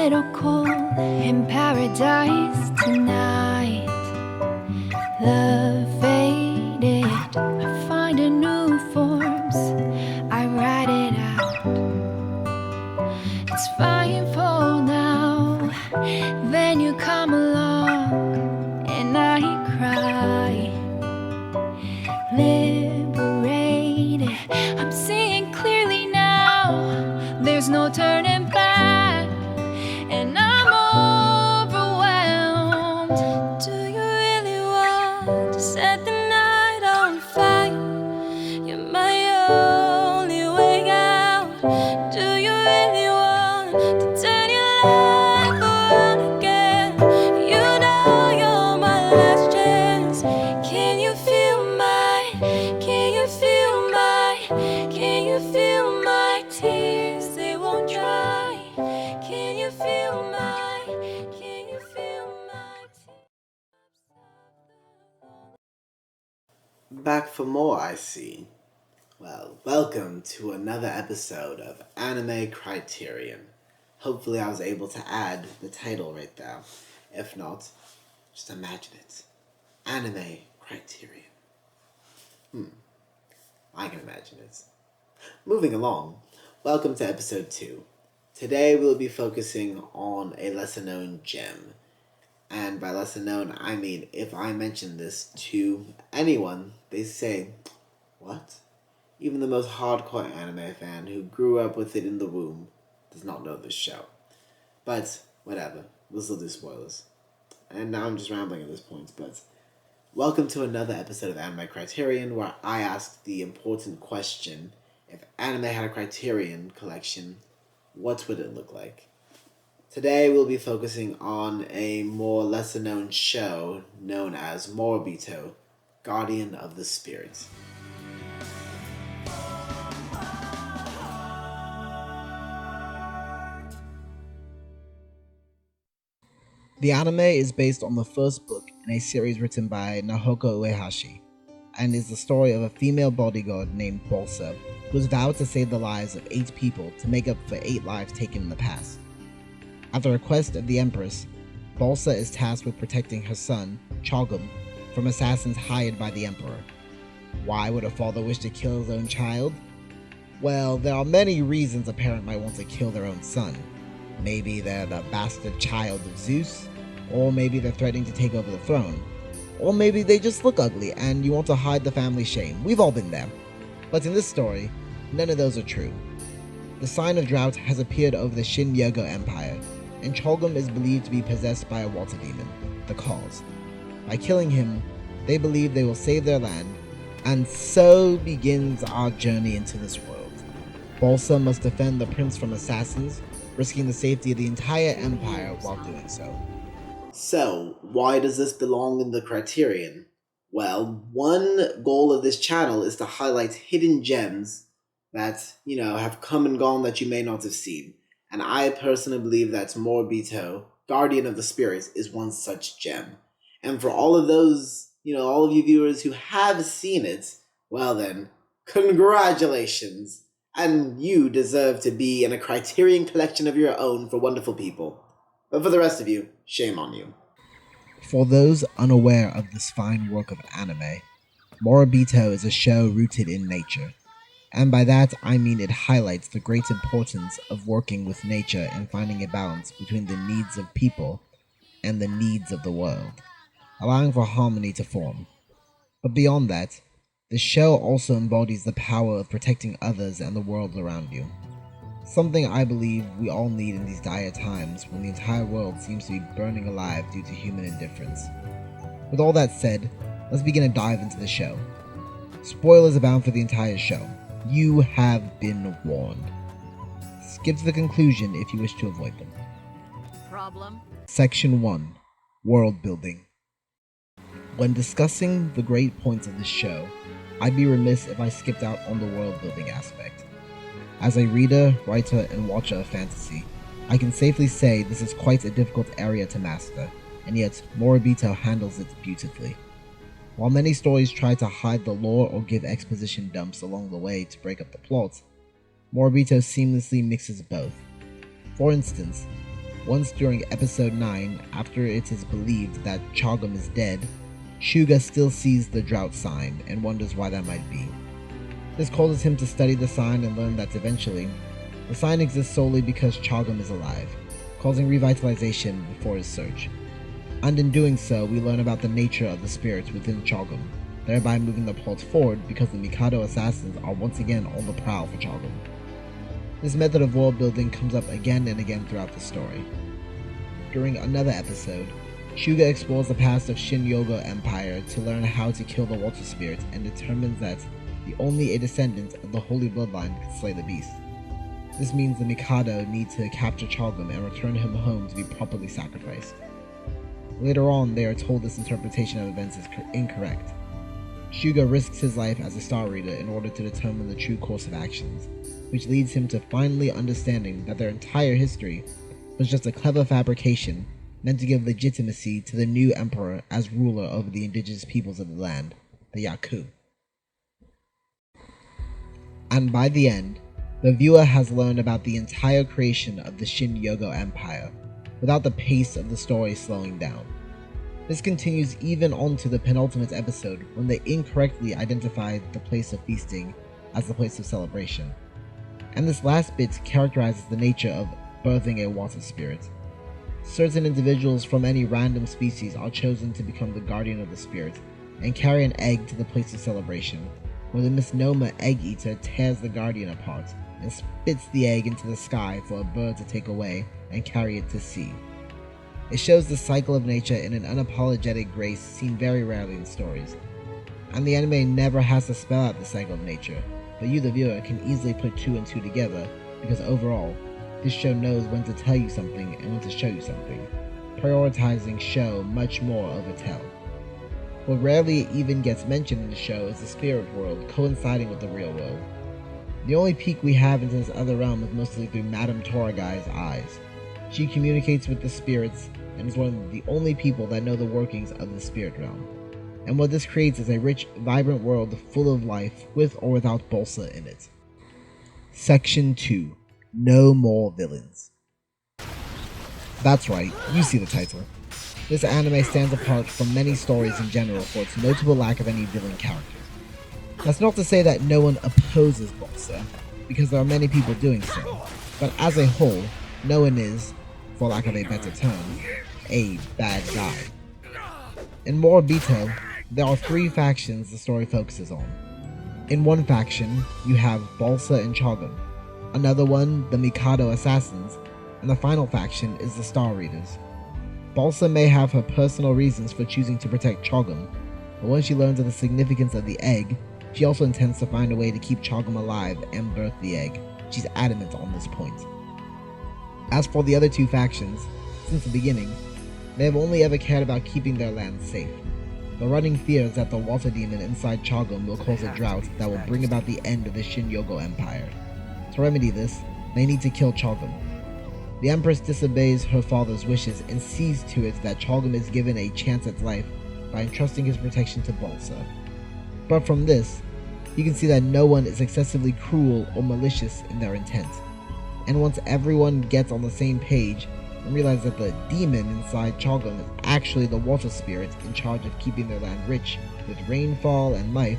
little cold in paradise tonight. Love faded, I find a new forms, I write it out. It's fine for now, then you come along and I cry. Liberated, I'm seeing clearly now, there's no turning back, and I'm overwhelmed. Do you really want to set the night on fire? You're my only way out. Do you really want to turn your life around again? You know you're my last chance. Can you feel my, can you feel my, can you feel my tears? They won't dry. Can you feel my, can you feel my tears? Back for more, I see. Well, welcome to another episode of Anime Criterion. Hopefully I was able to add the title right there. If not, just imagine it. Anime Criterion. I can imagine it. Moving along, welcome to episode 2. Today we'll be focusing on a lesser known gem. And by lesser known, I mean if I mention this to anyone, they say, what? Even the most hardcore anime fan who grew up with it in the womb does not know this show. But, whatever, we'll still do spoilers. And now I'm just rambling at this point, but welcome to another episode of Anime Criterion, where I ask the important question, if anime had a Criterion collection, what would it look like? Today we'll be focusing on a more lesser known show known as Moribito, Guardian of the Spirit. The anime is based on the first book in a series written by Naoko Uehashi, and is the story of a female bodyguard named Bolsa, who has vowed to save the lives of 8 people to make up for 8 lives taken in the past. At the request of the Empress, Bolsa is tasked with protecting her son, Chogum, from assassins hired by the Emperor. Why would a father wish to kill his own child? Well, there are many reasons a parent might want to kill their own son. Maybe they're the bastard child of Zeus, or maybe they're threatening to take over the throne, or maybe they just look ugly and you want to hide the family shame. We've all been there. But in this story, none of those are true. The sign of drought has appeared over the Shin Yogo Empire, and Chogum is believed to be possessed by a water demon, the Cause. By killing him, they believe they will save their land, and so begins our journey into this world. Bolsa must defend the prince from assassins, risking the safety of the entire empire while doing so. So, why does this belong in the Criterion? Well, one goal of this channel is to highlight hidden gems that, have come and gone that you may not have seen. And I personally believe that Moribito, Guardian of the Spirits, is one such gem. And for all of those, all of you viewers who have seen it, well then, congratulations! And you deserve to be in a Criterion collection of your own for wonderful people. But for the rest of you, shame on you. For those unaware of this fine work of anime, Moribito is a show rooted in nature. And by that, I mean it highlights the great importance of working with nature and finding a balance between the needs of people and the needs of the world, allowing for harmony to form. But beyond that, the show also embodies the power of protecting others and the world around you. Something I believe we all need in these dire times when the entire world seems to be burning alive due to human indifference. With all that said, let's begin a dive into the show. Spoilers abound for the entire show. You have been warned. Skip to the conclusion if you wish to avoid them. Problem? Section 1. World Building. When discussing the great points of this show, I'd be remiss if I skipped out on the world building aspect. As a reader, writer, and watcher of fantasy, I can safely say this is quite a difficult area to master, and yet Moribito handles it beautifully. While many stories try to hide the lore or give exposition dumps along the way to break up the plot, Moribito seamlessly mixes both. For instance, Once during episode 9, after it is believed that Chogum is dead, Shuga still sees the drought sign and wonders why that might be. This causes him to study the sign and learn that eventually, the sign exists solely because Chogum is alive, causing revitalization before his search. And in doing so, we learn about the nature of the spirits within Chogum, thereby moving the plot forward because the Mikado assassins are once again on the prowl for Chogum. This method of world building comes up again and again throughout the story. During another episode, Shuga explores the past of Shin-Yogo Empire to learn how to kill the water spirit and determines that only a descendant of the Holy Bloodline can slay the beast. This means the Mikado need to capture Chogum and return him home to be properly sacrificed. Later on, they are told this interpretation of events is incorrect. Shuga risks his life as a Star Reader in order to determine the true course of actions, which leads him to finally understanding that their entire history was just a clever fabrication meant to give legitimacy to the new emperor as ruler over the indigenous peoples of the land, the Yaku. And by the end, the viewer has learned about the entire creation of the Shin-Yogo Empire, without the pace of the story slowing down. This continues even on to the penultimate episode when they incorrectly identified the place of feasting as the place of celebration. And this last bit characterizes the nature of birthing a water spirit. Certain individuals from any random species are chosen to become the guardian of the spirit and carry an egg to the place of celebration, where the misnomer egg eater tears the guardian apart and spits the egg into the sky for a bird to take away and carry it to sea. It shows the cycle of nature in an unapologetic grace seen very rarely in stories. And the anime never has to spell out the cycle of nature, but you the viewer can easily put 2 and 2 together because overall, this show knows when to tell you something and when to show you something, prioritizing show much more over tell. What rarely even gets mentioned in the show is the spirit world coinciding with the real world. The only peek we have into this other realm is mostly through Madame Toragai's eyes. She communicates with the spirits and is one of the only people that know the workings of the spirit realm. And what this creates is a rich, vibrant world full of life with or without Bolsa in it. Section 2. No More Villains. That's right, you see the title. This anime stands apart from many stories in general for its notable lack of any villain characters. That's not to say that no one opposes Bolsa, because there are many people doing so, but as a whole, no one is, for lack of a better term, a bad guy. In Moribito, there are 3 factions the story focuses on. In one faction, you have Bolsa and Chogum, another one, the Mikado Assassins, and the final faction is the Star Readers. Bolsa may have her personal reasons for choosing to protect Chogum, but when she learns of the significance of the egg, she also intends to find a way to keep Chogum alive and birth the egg. She's adamant on this point. As for the other 2 factions, since the beginning, they have only ever cared about keeping their land safe. The running fear is that the water demon inside Chogum will cause a drought that will bring about the end of the Shin-Yogo Empire. To remedy this, they need to kill Chogum. The Empress disobeys her father's wishes and sees to it that Chogum is given a chance at life by entrusting his protection to Bolsa. But from this, you can see that no one is excessively cruel or malicious in their intent. And once everyone gets on the same page and realizes that the demon inside Chogum is actually the water spirit in charge of keeping their land rich with rainfall and life,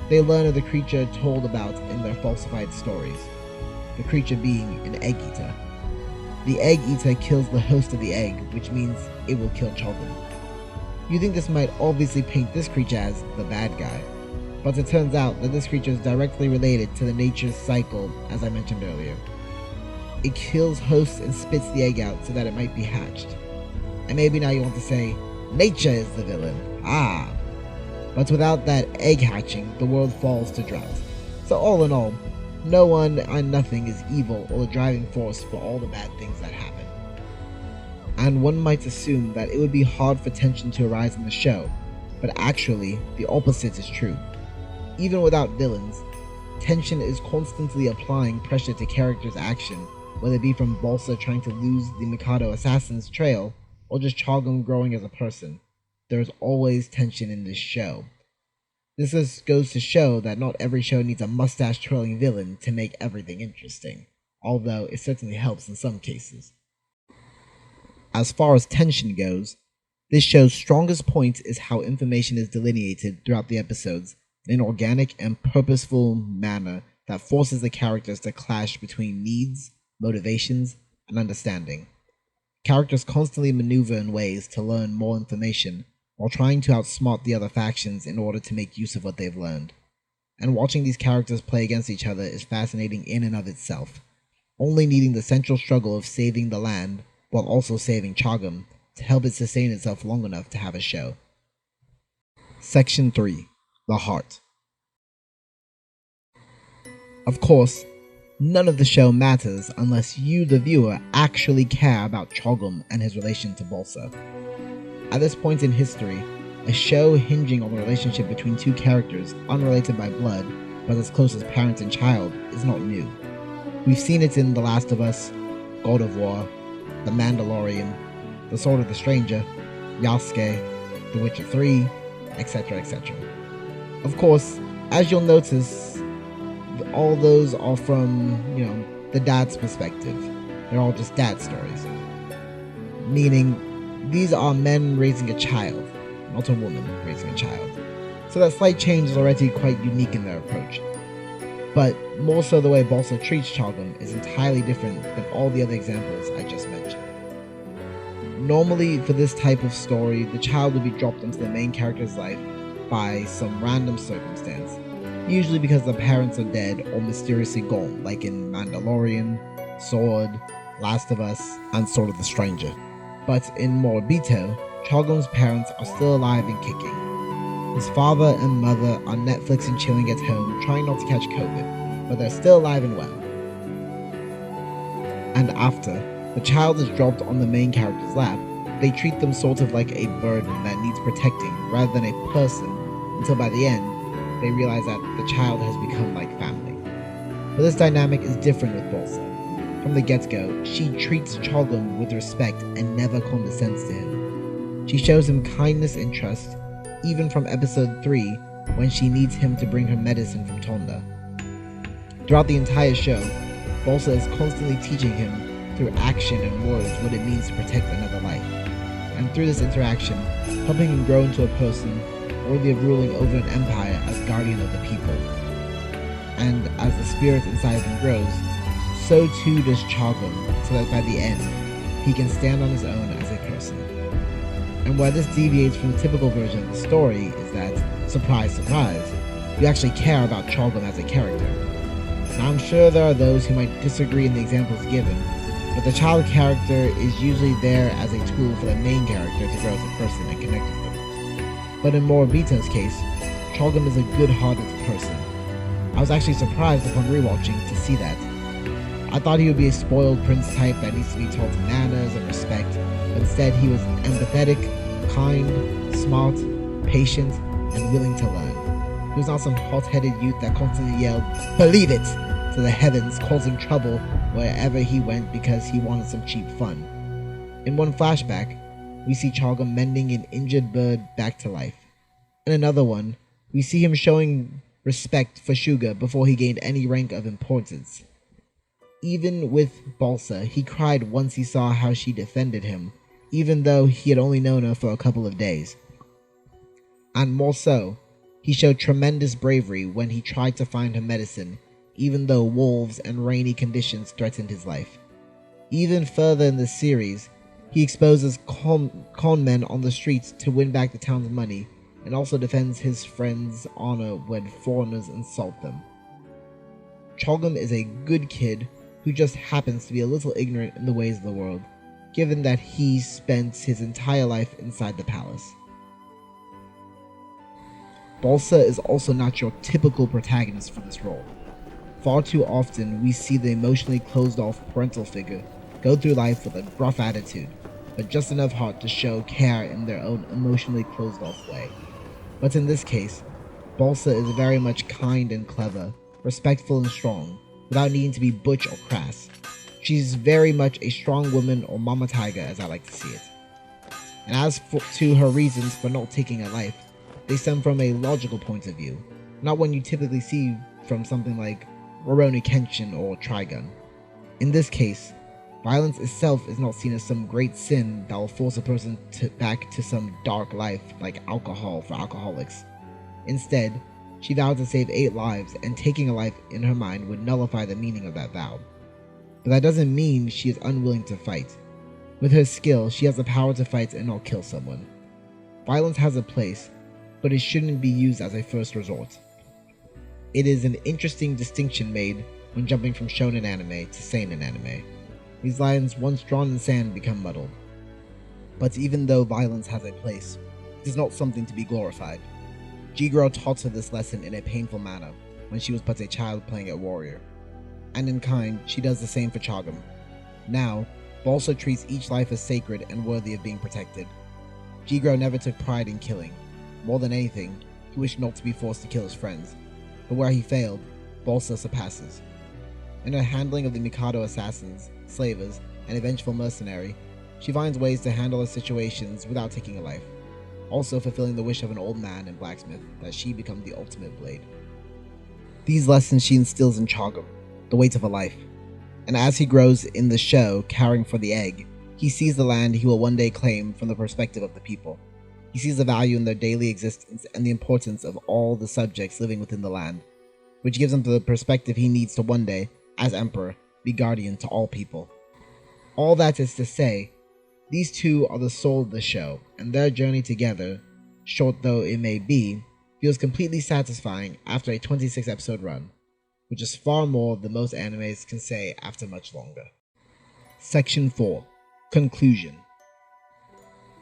they learn of the creature told about in their falsified stories, the creature being an egg eater. The egg eater kills the host of the egg, which means it will kill Chogum. You think this might obviously paint this creature as the bad guy, but it turns out that this creature is directly related to the nature's cycle, as I mentioned earlier. It kills hosts and spits the egg out so that it might be hatched. And maybe now you want to say, nature is the villain. But without that egg hatching, the world falls to drought. So all in all, no one and nothing is evil or the driving force for all the bad things that happen. And one might assume that it would be hard for tension to arise in the show, but actually, the opposite is true. Even without villains, tension is constantly applying pressure to characters' action, whether it be from Bolsa trying to lose the Mikado assassin's trail, or just Chogum growing as a person. There is always tension in this show. This just goes to show that not every show needs a mustache-twirling villain to make everything interesting, although it certainly helps in some cases. As far as tension goes, this show's strongest point is how information is delineated throughout the episodes in an organic and purposeful manner that forces the characters to clash between needs, motivations, and understanding. Characters constantly maneuver in ways to learn more information while trying to outsmart the other factions in order to make use of what they've learned. And watching these characters play against each other is fascinating in and of itself, only needing the central struggle of saving the land while also saving Chagam to help it sustain itself long enough to have a show. Section 3. The Heart. Of course, none of the show matters unless you, the viewer, actually care about Chagam and his relation to Bolsa. At this point in history, a show hinging on the relationship between two characters unrelated by blood but as close as parent and child is not new. We've seen it in The Last of Us, God of War, The Mandalorian, The Sword of the Stranger, Yasuke, The Witcher 3, etc., etc. Of course, as you'll notice, all those are from, the dad's perspective. They're all just dad stories. Meaning, these are men raising a child, not a woman raising a child. So that slight change is already quite unique in their approach. But more so the way Bolsa treats Chagam is entirely different than all the other examples I just mentioned. Normally, for this type of story, the child would be dropped into the main character's life by some random circumstance, usually because the parents are dead or mysteriously gone, like in Mandalorian, Sword, Last of Us, and Sword of the Stranger. But in Moribito, Chagam's parents are still alive and kicking. His father and mother are Netflix and chilling at home, trying not to catch COVID, but they're still alive and well. And after the child is dropped on the main character's lap, they treat them sort of like a burden that needs protecting rather than a person, until by the end, they realize that the child has become like family. But this dynamic is different with Bolsa. From the get-go, she treats Chagam with respect and never condescends to him. She shows him kindness and trust, even from episode 3, when she needs him to bring her medicine from Tonda. Throughout the entire show, Bolsa is constantly teaching him through action and words what it means to protect another life, and through this interaction, helping him grow into a person worthy of ruling over an empire as guardian of the people. And as the spirit inside of him grows, so too does Chagam, so that by the end, he can stand on his own as a person. And where this deviates from the typical version of the story is that, surprise, surprise, you actually care about Chagam as a character. Now I'm sure there are those who might disagree in the examples given, but the child character is usually there as a tool for the main character to grow as a person and connect with them. But in Moribito's case, Chagam is a good-hearted person. I was actually surprised upon rewatching to see that. I thought he would be a spoiled prince type that needs to be taught manners and respect, but instead he was empathetic, kind, smart, patient, and willing to learn. He was not some hot-headed youth that constantly yelled, "Believe it!" to the heavens, causing trouble wherever he went because he wanted some cheap fun. In one flashback, we see Chagam mending an injured bird back to life. In another one, we see him showing respect for Suga before he gained any rank of importance. Even with Bolsa, he cried once he saw how she defended him, even though he had only known her for a couple of days. And more so, he showed tremendous bravery when he tried to find her medicine, even though wolves and rainy conditions threatened his life. Even further in the series, he exposes con men on the streets to win back the town's money, and also defends his friend's honor when foreigners insult them. Chagam is a good kid who just happens to be a little ignorant in the ways of the world, given that he spent his entire life inside the palace. Bolsa is also not your typical protagonist for this role. Far too often, we see the emotionally closed-off parental figure go through life with a gruff attitude, but just enough heart to show care in their own emotionally closed-off way. But in this case, Bolsa is very much kind and clever, respectful and strong, without needing to be butch or crass. She's very much a strong woman, or Mama Tiger as I like to see it. And as to her reasons for not taking a life, they stem from a logical point of view, not one you typically see from something like Rurouni Kenshin or Trigun. In this case, Violence itself is not seen as some great sin that will force a person back to some dark life like alcohol for alcoholics. Instead, she vowed to save 8 lives, and taking a life in her mind would nullify the meaning of that vow. But that doesn't mean she is unwilling to fight. With her skill, she has the power to fight and not kill someone. Violence has a place, but it shouldn't be used as a first resort. It is an interesting distinction made when jumping from shonen anime to seinen anime. These lines, once drawn in sand, become muddled. But even though violence has a place, it is not something to be glorified. Jigoro taught her this lesson in a painful manner when she was but a child playing at warrior. And in kind, she does the same for Chagam. Now, Balsa treats each life as sacred and worthy of being protected. Jigoro never took pride in killing. More than anything, he wished not to be forced to kill his friends. But where he failed, Balsa surpasses. In her handling of the Mikado assassins, slavers, and a vengeful mercenary, she finds ways to handle her situations without taking a life, also fulfilling the wish of an old man and blacksmith that she become the ultimate blade. These lessons she instills in Chagam, the weight of a life. And as he grows in the show, caring for the egg, he sees the land he will one day claim from the perspective of the people. He sees the value in their daily existence and the importance of all the subjects living within the land, which gives him the perspective he needs to one day, as emperor, be guardian to all people. All that is to say, these two are the soul of the show, and their journey together, short though it may be, feels completely satisfying after a 26-episode run, which is far more than most animes can say after much longer. Section 4. Conclusion.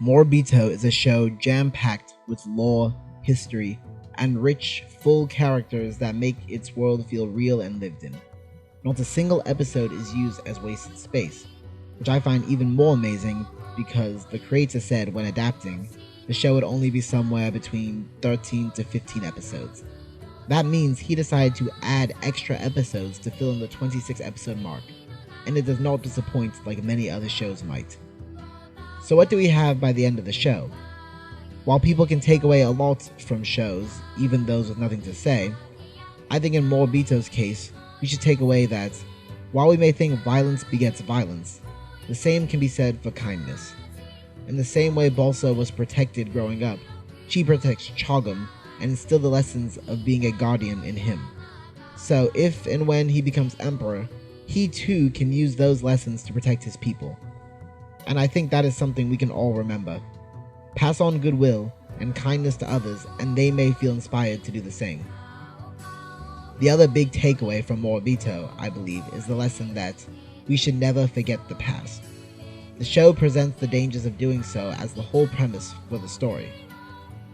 Moribito is a show jam-packed with lore, history, and rich, full characters that make its world feel real and lived in. Not a single episode is used as wasted space, which I find even more amazing because the creator said when adapting, the show would only be somewhere between 13 to 15 episodes. That means he decided to add extra episodes to fill in the 26 episode mark, and it does not disappoint like many other shows might. So what do we have by the end of the show? While people can take away a lot from shows, even those with nothing to say, I think in Moribito's case, we should take away that, while we may think violence begets violence, the same can be said for kindness. In the same way Balsa was protected growing up, she protects Chagam and instilled the lessons of being a guardian in him. So if and when he becomes emperor, he too can use those lessons to protect his people. And I think that is something we can all remember. Pass on goodwill and kindness to others, and they may feel inspired to do the same. The other big takeaway from Moribito, I believe, is the lesson that we should never forget the past. The show presents the dangers of doing so as the whole premise for the story.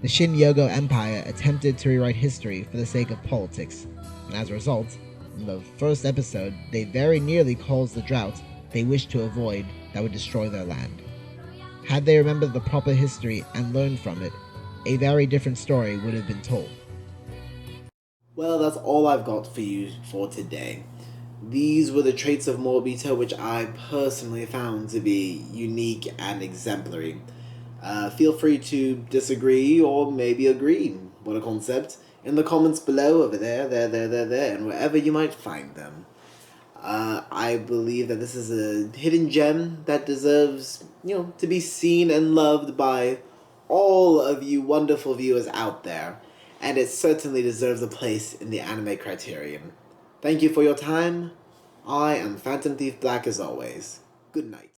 The Shin-Yogo Empire attempted to rewrite history for the sake of politics, and as a result, in the first episode, they very nearly caused the drought they wished to avoid that would destroy their land. Had they remembered the proper history and learned from it, a very different story would have been told. Well, that's all I've got for you for today. These were the traits of Moribito which I personally found to be unique and exemplary. Feel free to disagree or maybe agree, what a concept, in the comments below over there, and wherever you might find them. I believe that this is a hidden gem that deserves, to be seen and loved by all of you wonderful viewers out there, and it certainly deserves a place in the anime criterion. Thank you for your time. I am Phantom Thief Black as always. Good night.